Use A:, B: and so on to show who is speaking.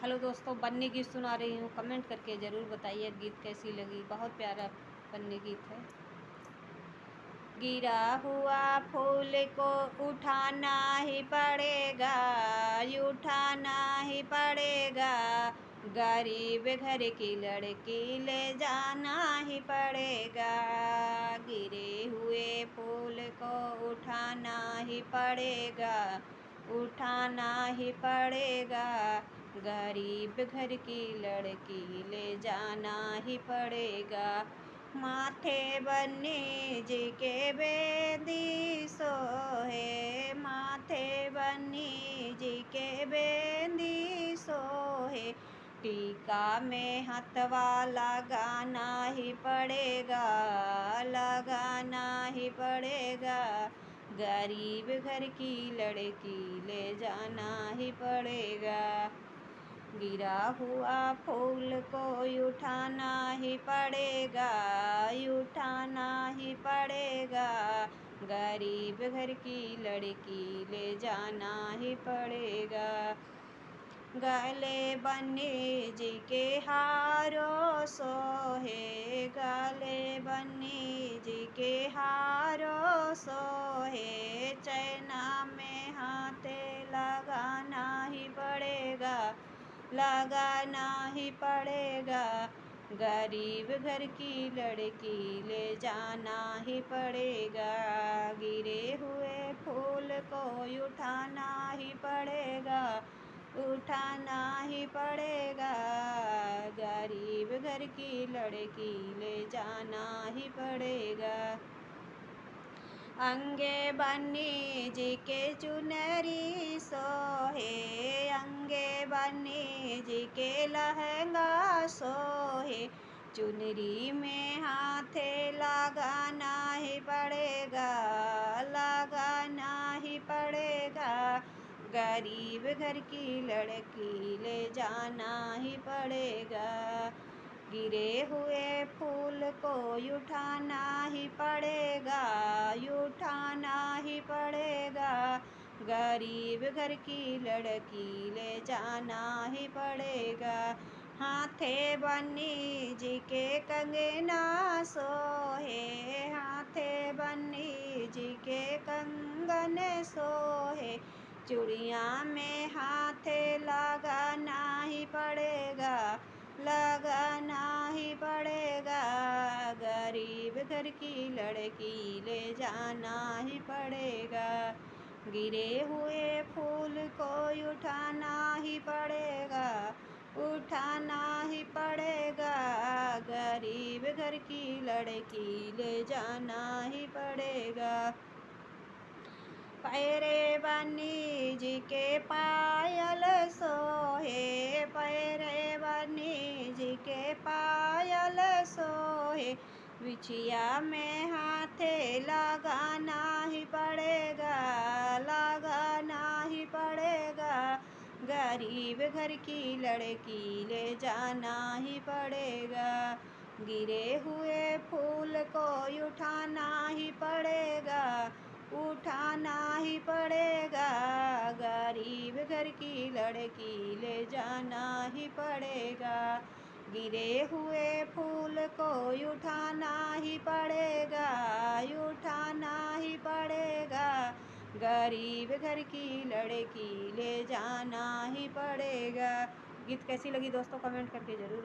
A: Hello दोस्तों, बन्नी गीत सुना रही हूँ। कमेंट करके ज़रूर बताइए गीत कैसी लगी। बहुत प्यारा बन्नी गीत है। गिरा हुआ फूल को उठाना ही पड़ेगा, उठाना ही पड़ेगा। गरीब घर की लड़की ले जाना ही पड़ेगा। गिरे हुए फूल को उठाना ही पड़ेगा, उठाना ही पड़ेगा। गरीब घर की लड़की ले जाना ही पड़ेगा। माथे बन्नी जी के बेंदी सोहे, माथे बन्नी जी के बेंदी सोहे। टीका में हथवा लगाना ही पड़ेगा, लगाना ही पड़ेगा। गरीब घर की लड़की ले जाना ही पड़ेगा। गिरा हुआ फूल को उठाना ही पड़ेगा, उठाना ही पड़ेगा। गरीब घर की लड़की ले जाना ही पड़ेगा। गले बन्नी जी के हारों सोहे, गले बन्नी जी के हारों सोहे। चैना में हाथ लगाना ही पड़ेगा, लगाना ही पड़ेगा। गरीब घर की लड़की ले जाना ही पड़ेगा। गिरे हुए फूल को उठाना ही पड़ेगा, उठाना ही पड़ेगा। गरीब घर की लड़की ले जाना ही पड़ेगा। अंगे बन्नी जी के चुनरी सोहे, अंगे बन्नी जी के लहंगा सोहे। चुनरी में हाथ लगाना ही पड़ेगा, लगाना ही पड़ेगा। गरीब घर की लड़की ले जाना ही पड़ेगा। गिरे हुए फूल को उठाना ही पड़ेगा, उठाना ही पड़ेगा। गरीब घर की लड़की ले जाना ही पड़ेगा। हाथे बन्नी जी के कंगना सोहे, हाथे बन्नी जी के कंगन सोहे। चूड़िया में हाथ लगाना ही पड़ेगा, लगाना ही पड़ेगा। गरीब घर की लड़की ले जाना ही पड़ेगा। गिरे हुए फूल को उठाना ही पड़ेगा, उठाना ही पड़ेगा। गरीब घर की लड़की ले जाना ही पड़ेगा। पैरे बन्नी जी के पायल सोहे, पैरे बन्नी जी के पायल सोहे। बिछिया में हाथ लगाना ही पड़ेगा, लगाना ही पड़ेगा। गरीब घर की लड़की ले जाना ही पड़ेगा। गिरे हुए फूल को उठाना ही पड़ेगा, उठाना ही पड़ेगा। गरीब घर की लड़की ले जाना ही पड़ेगा। गिरे हुए फूल को उठाना ही पड़ेगा, उठाना ही पड़ेगा। गरीब घर की लड़की ले जाना ही पड़ेगा। गीत कैसी लगी दोस्तों, कमेंट करके ज़रूर